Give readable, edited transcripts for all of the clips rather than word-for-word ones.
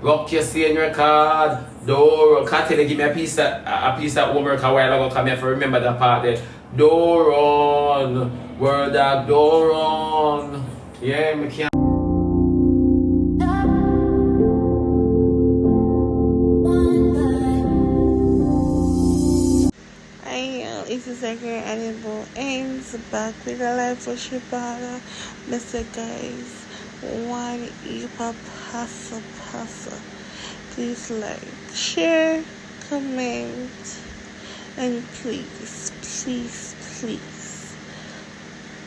Rock your scene record. Door, can't tell you, give me a piece of homework a while ago. Come here for remember that part there. Door on, word dog, door on. Yeah, me can't. It's the second animal aims back with a life for Shebada. Mr. Guys, one epa pasa. Please like, share, comment, and please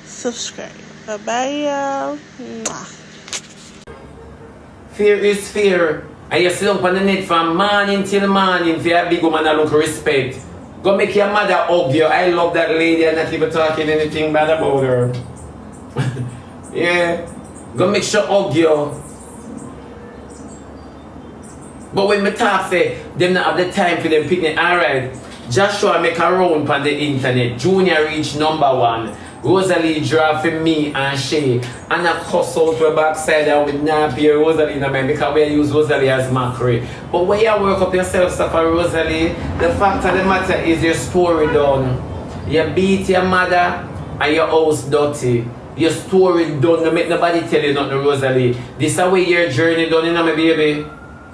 subscribe. Bye bye, y'all. Fear is fear. And you sit up on the net from morning till morning for a big woman and look respect. Go make your mother hug you. I love that lady and not even talking anything bad about her. Yeah. Go make sure hug you. But when me talk say, them not have the time for them picnic. Alright. Joshua make a round on the internet. Junior reach #1. Rosalie draw for me and Shay. And I cuss out her backside and with nappy Rosalie in mind because we use Rosalie as mockery. But when you work up yourself stuff for Rosalie, the fact of the matter is your story done. You beat your mother and your house dirty. Your story done. Don't make nobody tell you nothing, Rosalie. This is where your journey done, you know, my baby.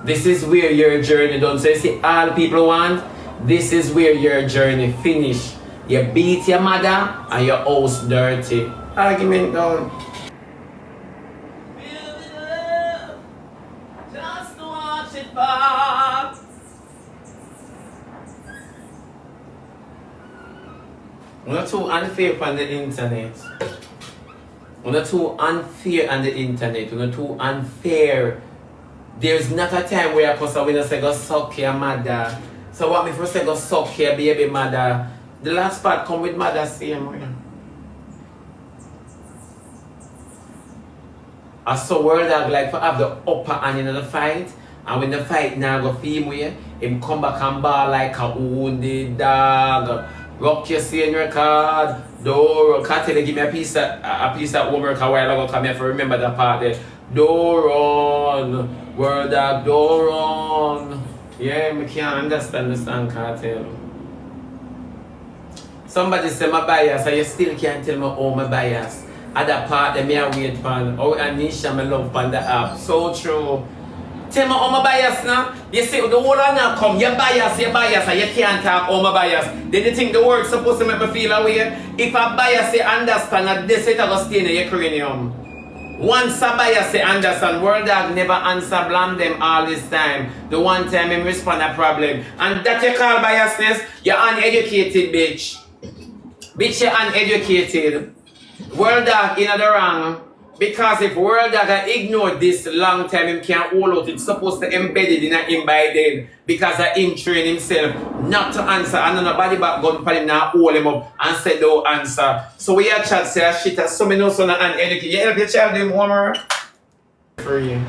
This is where your journey done. So you see all people want, this is where your journey finish. You beat your mother and your house dirty. Argument done. Just to watch it back. We're not too unfair on the internet. We're not too unfair on the internet. We're not too unfair. There's not a time where I cuss when I say go suck your mother. So what me first say go suck your baby mother. The last part come with mother same way. I saw world dog like for have the upper hand in the fight. And when the fight now go feel way, him come back and ball like a wounded dog. Rock your scene record. Door, can't tell you, give me a piece of homework a while ago. Come here for remember that part there. Door on, word dog, door on. Yeah, me can't understand the song cartel. Somebody say my bias, and you still can't tell me all my bias. Other part that me I wait for. Oh, Anisha, my love on the app. So true. Tell me all my bias now. You see, the whole now come, you're bias, and you can't talk all my bias. Then you think the word's supposed to make me feel away? If a bias say understand, that this it will stay in your cranium. Once a bias say understand, world dog never answer BLAMDEM all this time. The one time him respond a problem. And that you call biasness, you're uneducated, bitch. Bitch, you're uneducated. World dog in the wrong. Because if world dog ignore this long time, him can't hold out. It's supposed to embed it in him by then. Because of him train himself not to answer. And nobody back gun for him now hold him up and say don't answer. So we are chat say shit as so many know so uneducated. You help your child do homework? Free.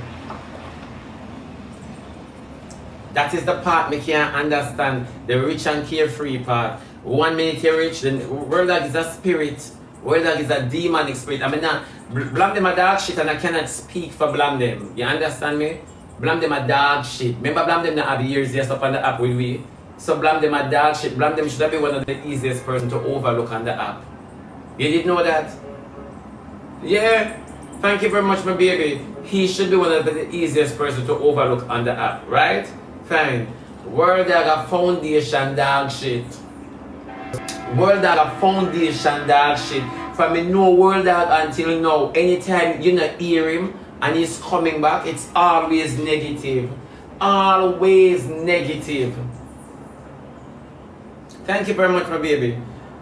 That is the part me can't understand. The rich and carefree part. 1 minute you're rich, then world dog is a spirit. World dog is a demonic spirit. I mean now, BLAMDEM a dog shit and I cannot speak for BLAMDEM. You understand me? BLAMDEM a dog shit. Remember BLAMDEM not have years just up on the app with we. So BLAMDEM a dog shit. BLAMDEM should have been one of the easiest person to overlook on the app. You did know that? Yeah. Thank you very much, my baby. He should be one of the easiest person to overlook on the app, right? Fine. World dog a foundation dog shit. World dog a foundation dog shit. From me know world dog until now, anytime you not hear him and he's coming back, it's always negative. Always negative. Thank you very much, my baby.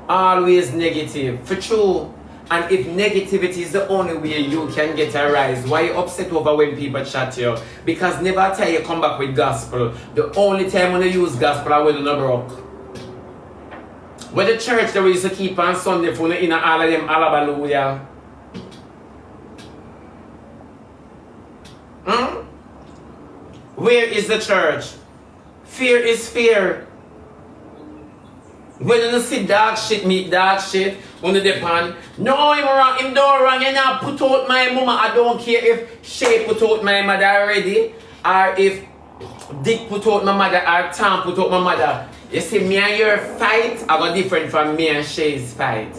Always negative. For true. And if negativity is the only way you can get a rise, why you upset over when people chat you? Because never time you come back with gospel. The only time when you use gospel is when you broke. When the church that we used to keep on Sunday for in all of them hallelujah. Where is the church? Fear is fear. When you see dog shit meet dog shit, when you depend, no, him wrong, him don't wrong, you not put out my mama. I don't care if she put out my mother already. or if Dick put out my mother or Tom put out my mother, you see me and your fight I got different from me and Shay's fight.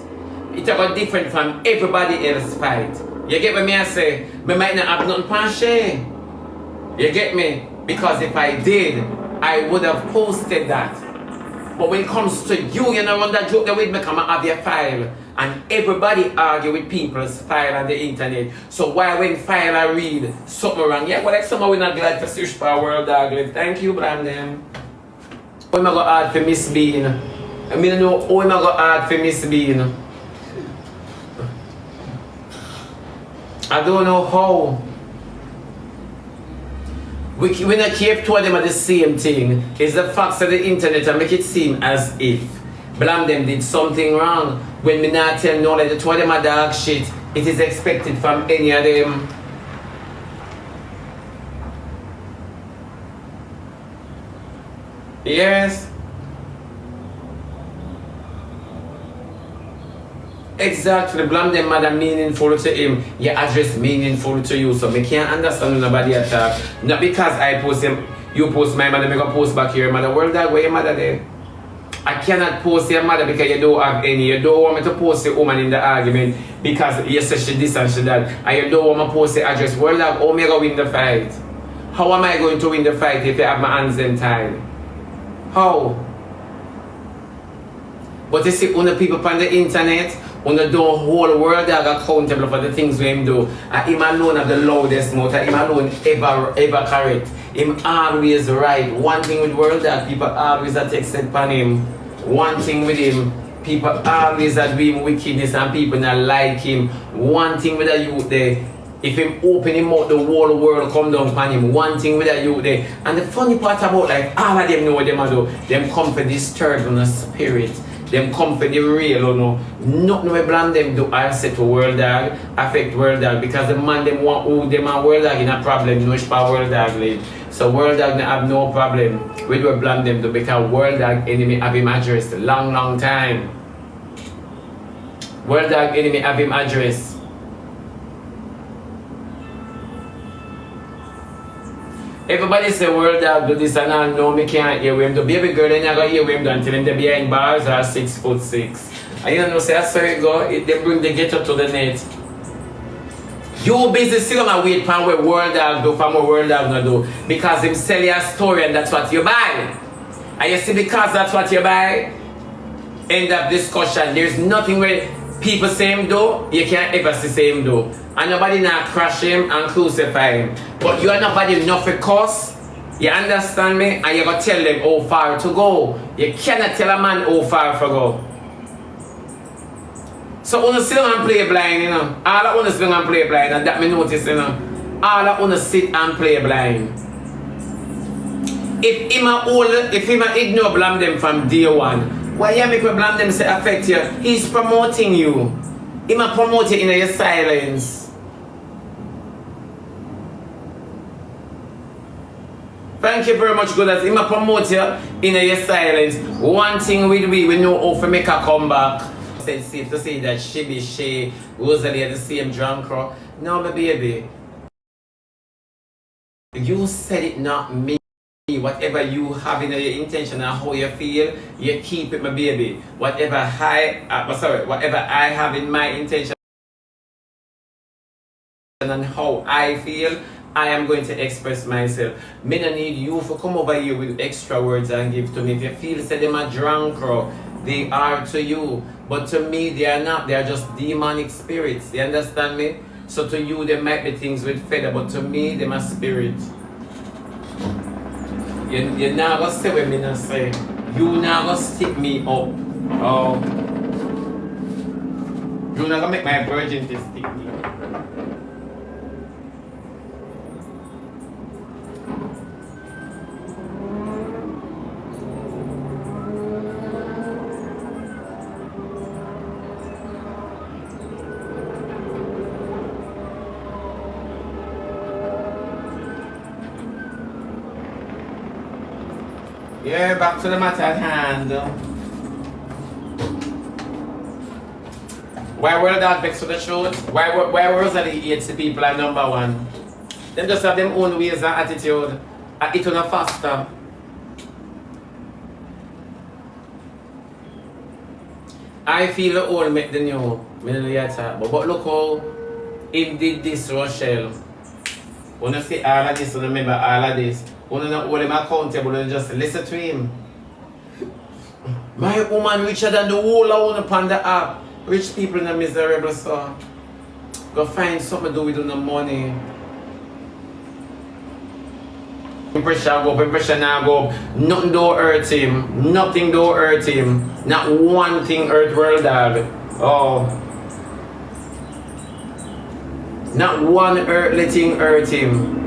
It got different from everybody else's fight. You get what I say? Me might not have nothing for Shay. You get me? Because if I did, I would have posted that. But when it comes to you, you know, when that joke that with me, come and have your file. And everybody argue with people's file on the internet. So why when file I read something wrong? Yeah, well, like someone we're not glad to search for a world dog live. Thank you, BLAMDEM. How am I going to add for Miss Bean? I mean, know how am I going to add for Miss Bean? I don't know how. We not keep two of them are the same thing. It's the facts of the internet and make it seem as if BLAMDEM did something wrong. When me not tell no that the two of them are dog shit, it is expected from any of them. Yes. Exactly, BLAMDEM mother meaningful to him, your address meaningful to you. So me can't understand nobody attack. Not because I post him, you post my mother, me go post back your mother. World dog, where your mother there? I cannot post your mother because you don't have any. You don't want me to post the woman in the argument because you say she this and she that. And you don't want me to post the address. World dog, how am I going to win the fight? How am I going to win the fight if you have my hands in time? How? But you see, when the people on the internet, when they don't hold world dog accountable for the things we him do, and him alone have the loudest mouth, and him alone ever correct. Him always right. One thing with world dog, people always that accept upon him. One thing with him, people always that do him wickedness and people not like him. One thing with the youth there, if him open him out, the whole world come down upon him. One thing with the youth there. And the funny part about life, all of them know what them do. Them come for disturb on the spirit. Them come for the real, you know. Nothing we BLAMDEM do I say to world dog, affect world dog because the man them want who them and world dog in a problem, no for world dog live. So world dog have no problem with what BLAMDEM do because world dog enemy have him addressed long time. World dog enemy have him addressed. Everybody say world dog do this and all, no, me can't hear him. The baby girl then you go hear him until him they behind bars are 6'6". And you know say that's how it go, they bring the ghetto to the net. You busy still gonna wait for what world dog do, from what world dog no do. Because him sell you a story and that's what you buy. And you see because that's what you buy, end of discussion. There's nothing where people say him do, you can't ever see him do. And nobody not crush him and crucify him. But you are nobody enough for cause. You understand me? And you gotta tell them how far to go. You cannot tell a man how far to go. So wanna sit down and play blind, you know. All I wanna sit down and play blind, and that me notice, you know. All I wanna sit and play blind. If him a ignore BLAMDEM from day one, why you make BLAMDEM say affect you? He's promoting you. He might promote you in your silence. Thank you very much, Goodness. He might promote you in your silence. One thing we know how to make a comeback. It's safe to say that Shay, Rosalie are the same drunk crowd. No, my baby. You said it, not me. Whatever you have in your intention and how you feel, you keep it, my baby. Whatever I have in my intention and how I feel, I am going to express myself. Me no need you to come over here with extra words and give to me. If you feel say them a drunk, they are to you. But to me, they are not. They are just demonic spirits. You understand me? So to you, they might be things with feather, but to me, they are spirit. You not gonna say what me not say. You not gonna stick me up. Oh. You not gonna make my virginity stick me up. Yeah, back to the matter at hand. Why were that vexed for the truth? Why Rosalie hates the people are number one? Them just have them own ways and attitude. It on a faster. I feel the old make the new. But look how him did this, Rochelle. When you see all of this, remember all of this. When you not hold him accountable, you just listen to him. My woman richer than the whole of one upon the app. Rich people in a miserable so. Go find something to do with the money. Pressure go up, pressure now go up. Nothing don't hurt him. Nothing don't hurt him. Not one thing hurt World Dog. Oh. Not one earthly thing hurt him.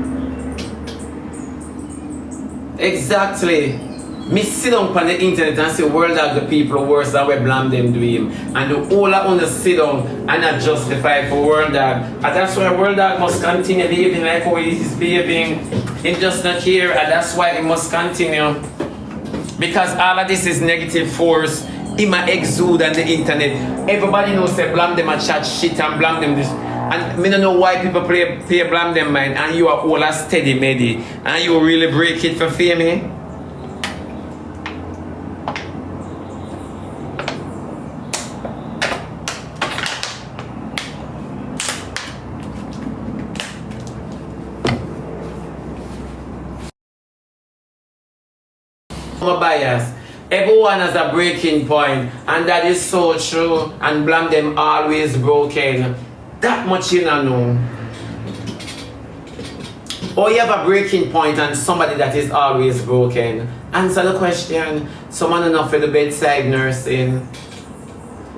Exactly. Me sit down on the internet and say World Dog the people worse than we blame them to him. And the whole I want to sit down and not justify for World Dog. And that's why World Dog must continue behaving like how he is behaving. He's just not here, and that's why he must continue. Because all of this is negative force. He might exude on the internet. Everybody knows say blame them and chat shit and blame them this. And me don't know why people pay blame them mind and you are all a steady medi. And you really break it for fame, eh? Bias. Everyone has a breaking point, and that is so true. And blame them always broken. That much you don't know. Or you have a breaking point and somebody that is always broken. Answer the question. Someone enough for the bedside nursing.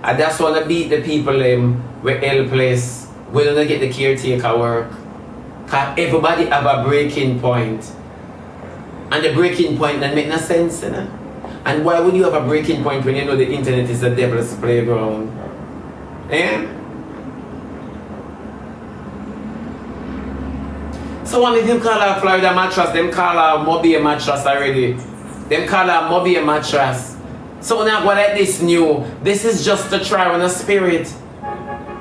And that's why I beat the people with helpless. We don't get the caretaker work. Cause everybody have a breaking point. And the breaking point that make no sense, you know? And why would you have a breaking point when you know the internet is the devil's playground? Eh? So one of them call her Florida mattress, them call her Mobile mattress already. Them call her Mobile mattress. So now go like this new. This is just a try on the spirit.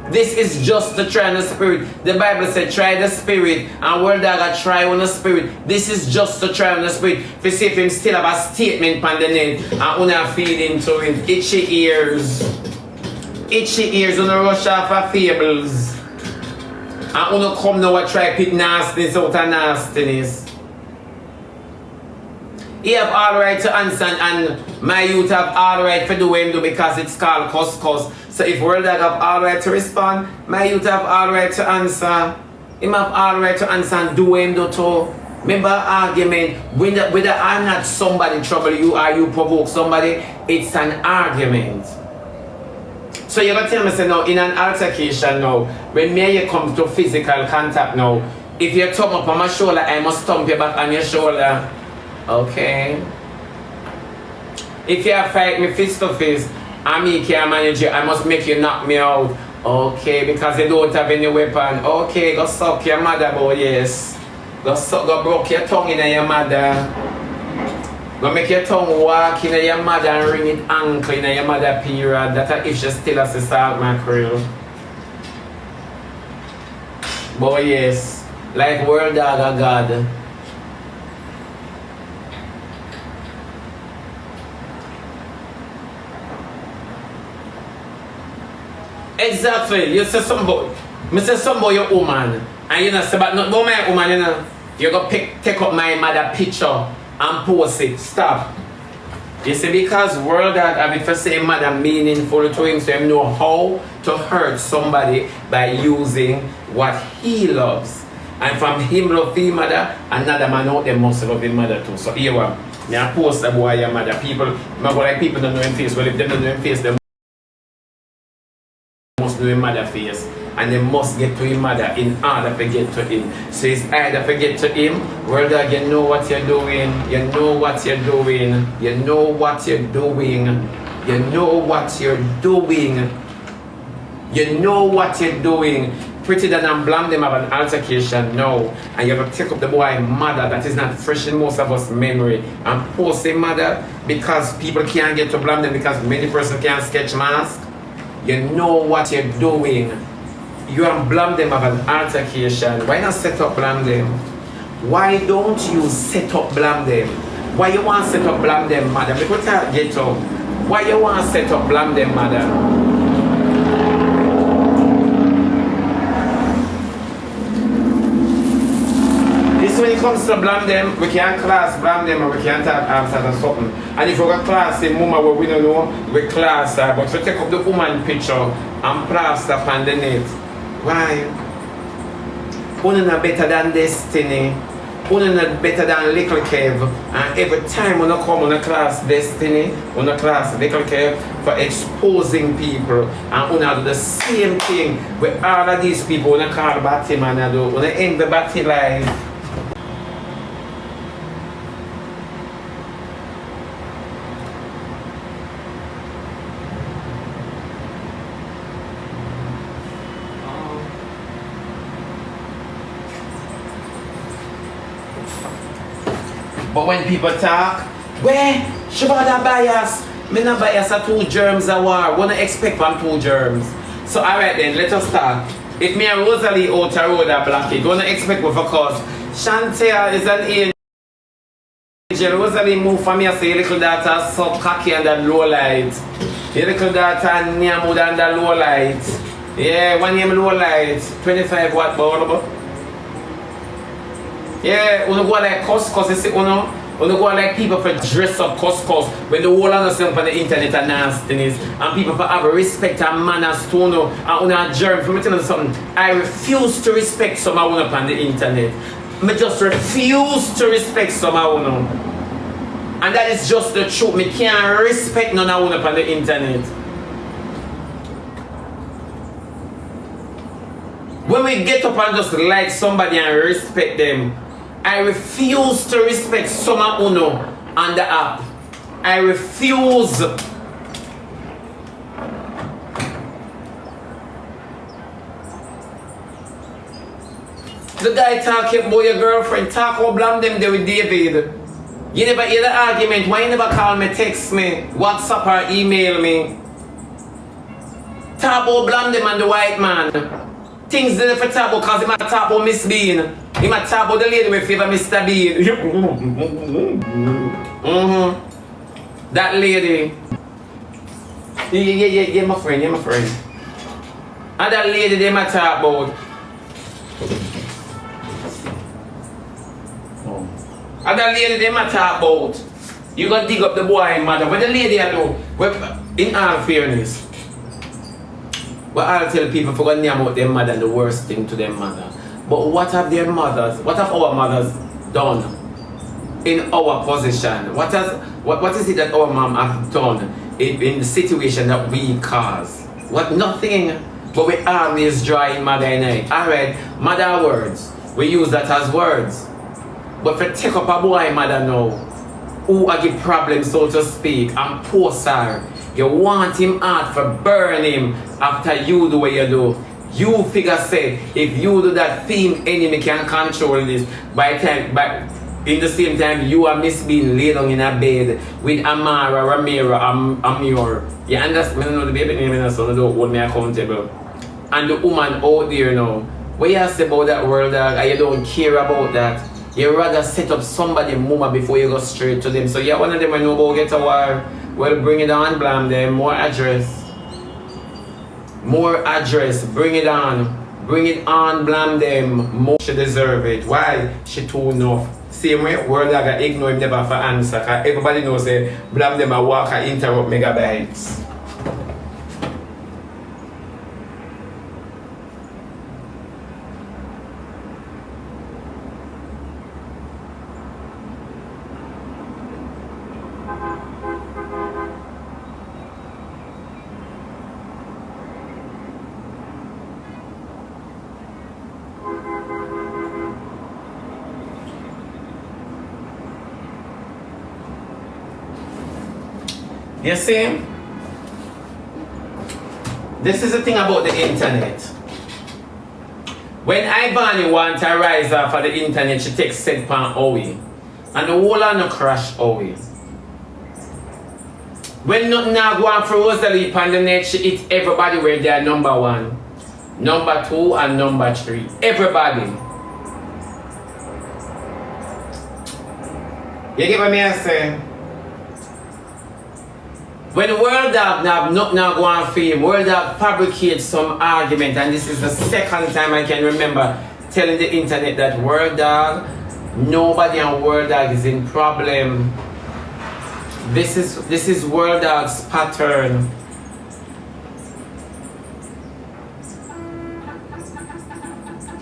This is just a try on the spirit. The Bible said try the spirit, and World Dog a try on the spirit. This is just a try on the spirit. If you see if him still have a statement on the net and una feed into him. Itchy ears. Itchy ears, una rush off of fables. And una come now and try put nastiness out of nastiness. He have all right to answer, and my youth have all right to do what him do because it's called cuss. So if World Dog have all right to respond, my youth have all right to answer. Him have all right to answer and do what him do too. Remember argument, whether I'm not somebody trouble you or you provoke somebody, it's an argument. So you're gonna tell me say now in an altercation now, when me and you come to physical contact now, if you thumb up on my shoulder, I must thump you back on your shoulder. Okay. If you fight me face to face, and me can't manage you, I must make you knock me out. Okay, because you don't have any weapon. Okay, go suck your mother, boy, yes. Go broke your tongue in your mother. Go make your tongue walk in your mother and ring it ankle in your mother period. That if she still has a salt mackerel. Boy, yes. Like World Dog of God. Exactly. You say somebody, your woman, and you know say but not my woman, you know. You go take up my mother picture and post it. Stop. You see, because World Dog have it for say mother meaningful to him, so him know how to hurt somebody by using what he loves. And from him love his mother, another man out there must love his mother too. So here one. I post the boy your mother. People, remember like people don't know him face. Well, if they don't know him face, they must know his mother face. And they must get to his mother in order to get to him. So it's either to get to him, World Dog, you know what you're doing, you know what you're doing, you know what you're doing, you know what you're doing, you know what you're doing. Pretty that and blame them of an altercation now. And you have to take up the boy mother that is not fresh in most of us memory and post a mother because people can't get to blame them because many persons can't sketch mask. You know what you're doing. you and BLAMDEM have an altercation. Why not set up BLAMDEM? Why don't you set up BLAMDEM? Why you want to set up BLAMDEM, madam? Because get up. Why you want to set up BLAMDEM, madam? When it comes to BLAMDEM, we can't class BLAMDEM and we can't have answers or something. And if we got class in mama where we don't know, we class her. But we take up the woman picture and plaster upon the net. Why? Una not better than Destiny. Una not better than Little Kev. And every time when I come on a class Destiny, on a class Little Kev for exposing people. And una do the same thing with all of these people. Una call Batty man and do. Una end the Batty life. But when people talk, where Shebada bias? Me not bias at 2 germs a war. What do you expect from 2 germs? So alright then, let us start. If me and Rosalie out a road a blockade, what do you expect with a cause? Chantel is an angel. Rosalie move for me and say your little daughter so cocky and that low light. Your little daughter Nyamud and that low light. Yeah, one name low light. 25 watt bulb. Yeah, we go like cuss, you see, we go like people for dress up cuss when the whole of us on the internet are nastiness and people for have respect and manners to know and a germ. For me tell you something, I refuse to respect some of on the internet. I just refuse to respect some of them. And that is just the truth. I can't respect none of on the internet. When we get up and just like somebody and respect them, I refuse to respect Soma Uno on the app. I refuse. The guy talking about your girlfriend, talk about BLAMDEM there with David. You never hear the argument. Why you never call me, text me, WhatsApp or email me? Talk about BLAMDEM and the white man. Things they never talk about because he might talk about Miss Bean. He might talk about the lady with favor Mr. Bean. That lady. Yeah, my friend, And that lady they might talk about. And that lady they might talk about. You gotta dig up the boy, mother. What the lady I do? Well, in all fairness. But I'll tell people for going about their mother and the worst thing to their mother. But what have their mothers, what have our mothers done in our position? What is it that our mom have done in the situation that we cause? What? Nothing. But we always draw in mother and I. Alright, mother words. We use that as words. But for take up a boy mother now, who I give problems so to speak, and post her. You want him out for burn him after you do what you do. You figure say, if you do that theme, enemy can control this. By in the same time, you are Miss Bean laid down in a bed with Amara, Ramira, Amir. You understand? I don't know the baby name, so don't hold me accountable. And the woman out there now, what you say about that world dog, and you don't care about that. You rather set up somebody mama before you go straight to them. So you're one of them I know about get a war. Well, bring it on, BLAMDEM. More address. More address. Bring it on. Bring it on, BLAMDEM. More she deserve it. Why? She too enough. Same way, world I got ignore him never for answer. Cause everybody knows that BLAMDEM a walk and interrupt megabytes. You see? This is the thing about the internet. When Ivani wants to rise off of the internet, she takes set pan away. And the whole of no crash away. When nothing now go on for Rosalie on the net, she hit everybody where they are number one. number 2, and number 3. Everybody. You get what me say? When World Dog have nothing go on for him, World Dog fabricates some argument, and this is the second time I can remember telling the internet that World Dog, nobody on World Dog is in problem. This is World Dog's pattern.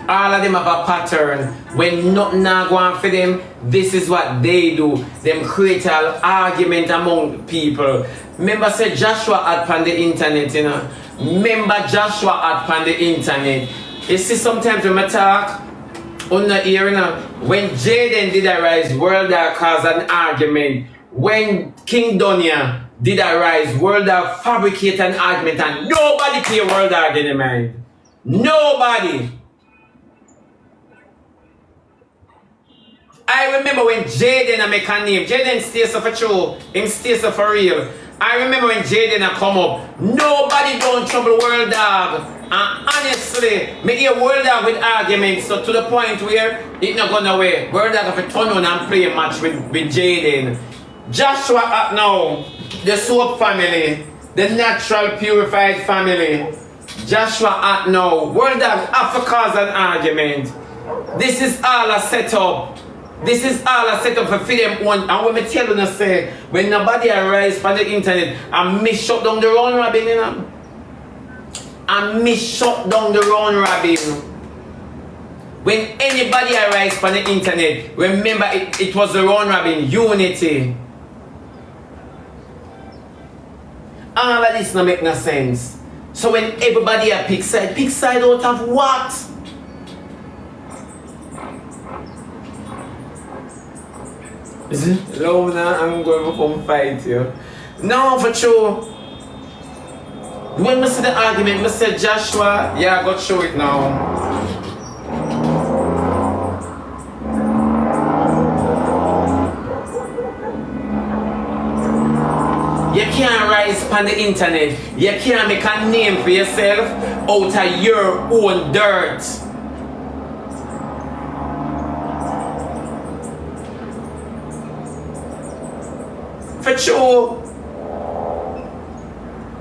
All of them have a pattern. When nothing go on for them, this is what they do. Them create an argument among people. Remember say Joshua had on the internet, you know. Remember Joshua had on the internet. You see sometimes when I talk on the ear, you know, when Jaden did arise, World Dog caused an argument. When King Donia did arise, World Dog fabricate an argument, and nobody pay World Dog in the mind. Nobody. I remember when Jaden make a name. Jaden stays for true. Him stays for real. I remember when Jaden come up. Nobody don't trouble World Dog. And honestly, me hear World Dog with arguments, so to the point where it not gone away. World Dog have to turn on and play a match with Jaden. Joshua now, the soap family, the natural purified family. Joshua now, World Dog have to cause an argument. This is all a setup. This is all a setup for them one. And when me tell you, say, when nobody arise from the internet and me shut down the round robin, you know? And me shut down the round robin. When anybody arise from the internet, remember it was the round robin unity. All of this no make no sense. So when everybody pick side out of what? Is it? No, I'm going to come fight you. No, for sure. When I see the argument, I say Joshua, yeah, I got to show it now. You can't rise on the internet. You can't make a name for yourself out of your own dirt. For sure.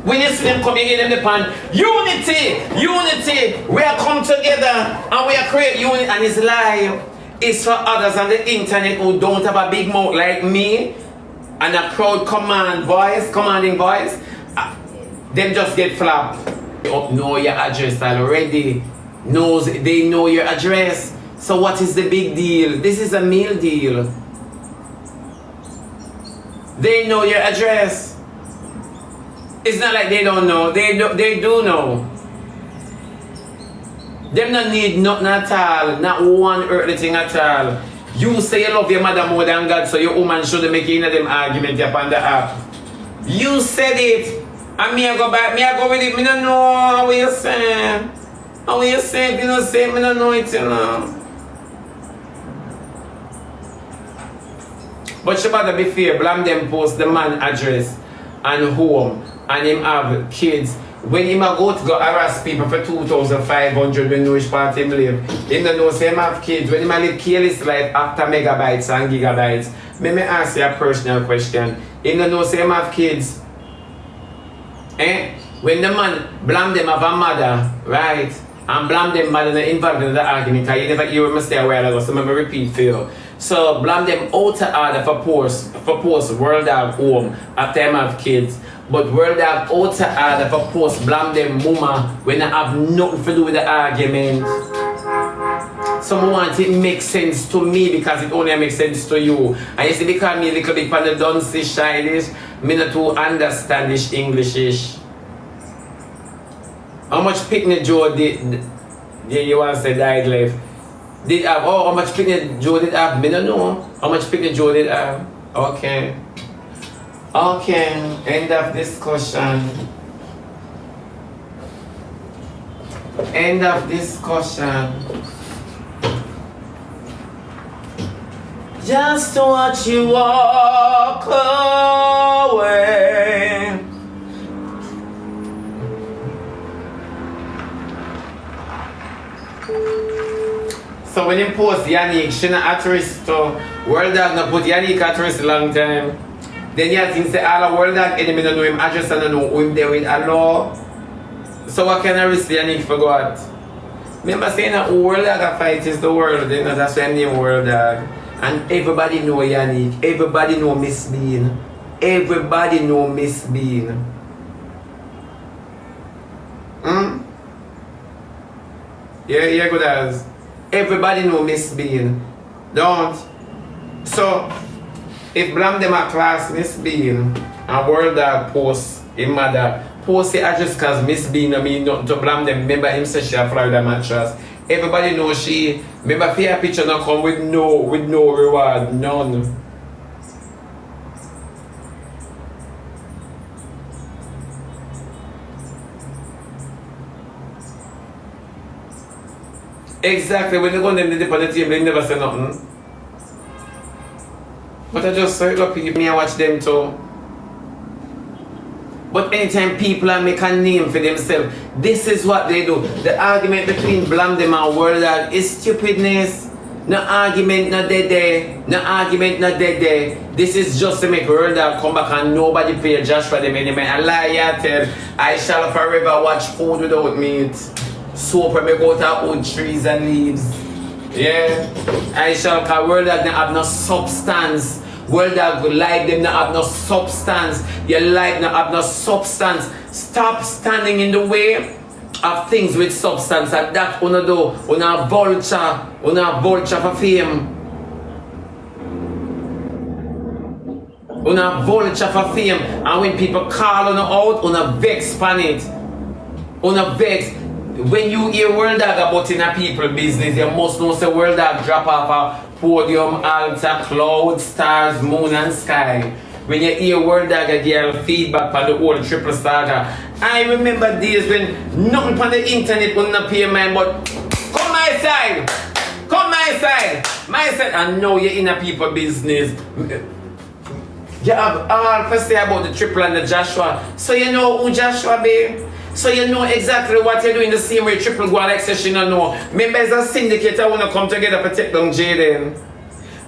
When you see them coming in the pan, unity, we are come together and we are create unity, and it's live. It's for others on the internet who don't have a big mouth like me and a proud commanding voice. Them just get flapped. Know your address already. They know your address. So what is the big deal? This is a meal deal. They know your address. It's not like they don't know. They do know. Them not need nothing at all. Not one earthly thing at all. You say you love your mother more than God, so your woman shouldn't make any of them arguments upon the app. You said it. And me I go back. Me I go with it. Me don't know what you saying. How you saying? You don't say me don't know it, you know. But Shebada be fair, BLAMDEM post the man address and home, and him have kids. When him a go harass people for 2,500 when which part him live, him don't know say him have kids. When him a live careless life after megabytes and gigabytes, me ask you a personal question. Him don't know say him have kids. When the man BLAMDEM have a mother, right? And BLAMDEM mother involved in the argument, because you never hear me say a while ago, so let me repeat for you. So BLAMDEM out to order for post World Dog home after them have kids. But World Dog out to order for post BLAMDEM mama when they have nothing to do with the argument. Some want it makes sense to me because it only makes sense to you. And you see, because me a little bit on the dunce childish, me not to understand this Englishish. How much picnic Joe did you want to say died left? Did have, oh, how much picnic Joe did have? Me don't know. How much picnic Joe did have? Okay. Okay, end of discussion. End of discussion. Just to watch you walk away. So when him post Yannick, she not at risk to World Dog not put Yannick at risk a long time. Then you think say all the World Dog enemy don't know him address and don't know who him there with Allah. So what kind of risk Yannick for God? Remember saying that World Dog fight is the world, you know, that's why I'm named World Dog. And everybody know Yannick, everybody know Miss Bean. Everybody know Miss Bean. Yeah, good as. Everybody know Miss Bean. Don't. So, if BLAMDEM a class Miss Bean and World Dog post him mother, post it just cause Miss Bean I mean nothing to BLAMDEM. Remember him say she a Florida mattress. Everybody know she. Remember fair picture not come with no reward, none. Exactly, when they go on them dip on the table, they never say nothing. But I just say, look, me I watch them too. But anytime people are make a name for themselves, this is what they do. The argument between BLAMDEM and World Dog is stupidness. No argument, no dead. No argument, no dead. This is just to make World Dog come back and nobody pay Joshua them anymore. And lie, I tell, I shall forever watch food without meat. Soap when we go to old trees and leaves. Yeah. I shall call World Dog not have no substance. World Dog life them not have no substance. Your life not have no substance. Stop standing in the way of things with substance. And that una do. Una vulture for fame. Una vulture for fame. And when people call una out, una vex pan it. Una vex. When you hear World Dog about in a people business, you must know say World Dog drop off a podium, altar, cloud, stars, moon and sky. When you hear World Dog give feedback on the whole triple saga. I remember days when nothing on the internet would not pay mine, but come my side! Come my side! My side, and now you're in a people business. You have all to say about the triple and the Joshua. So you know who Joshua be? So you know exactly what you're doing the same way triple go like say she don't know. Remember as a syndicate I wanna come together to take down Jaden.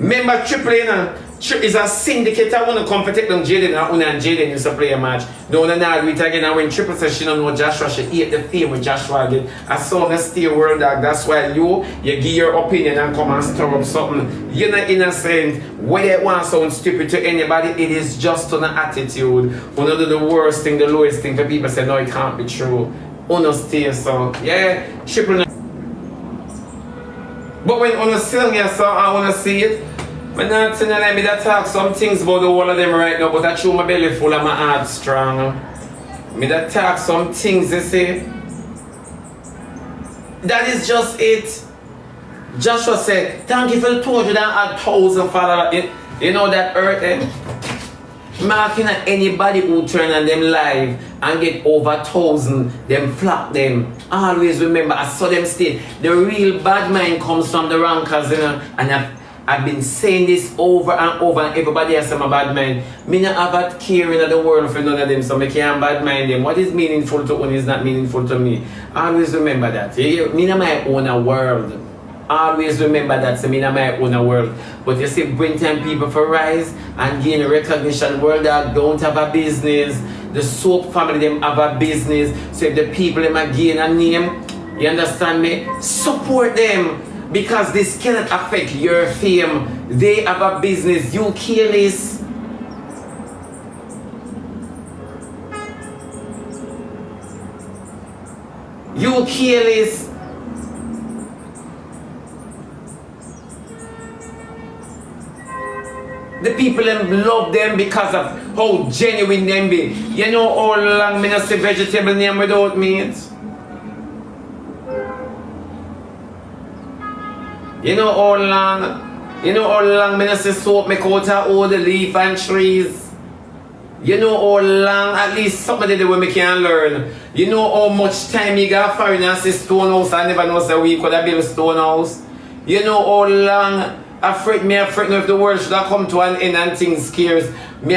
Remember triple you know, is a syndicate I wanna come to take down Jaden and Una and Jaden used to play a match. No one do it again and when triple says she don't know Joshua, she ate the fame with Joshua again. I saw her stay World Dog, that's why you give your opinion and come and stir up something. You're not innocent. Whether it wants sound stupid to anybody, it is just an attitude. One do the worst thing, the lowest thing for people say, no, it can't be true. Uno stay so. Yeah, triple. But when Uno sing here, so I wanna see it. I'm not saying let me that talk some things about the whole of them right now, but I chew my belly full and my heart strong. Me that talk some things, you see. That is just it. Joshua said, thank you for the 200,000 followers. You know that earth, eh? Marking at anybody who turn on them live and get over 1,000, them flop them. Always remember, I saw them state, the real bad mind comes from the rankers, you know, and I've been saying this over and over and everybody has some bad mind. Me not have a care in the world for none of them, so I can't bad mind them. What is meaningful to one is not meaningful to me. Always remember that. Me not my own world. Always remember that, so me not my own world. But you see, bring time people for rise and gain recognition. World Dog don't have a business. The soap family them have a business. So if the people them are gain a name, you understand me? Support them. Because this cannot affect your fame. They have a business. You careless. You careless. The people them love them because of how genuine them be. You know how long me not say vegetable name without meat? You know how long me not say soap make out of all the leaf and trees? You know how long, at least somebody the way me can learn. You know how much time you got foreign and say stone house I never know say we could have built a stone house. You know how long I fret know if the world should have come to an end and things scares me.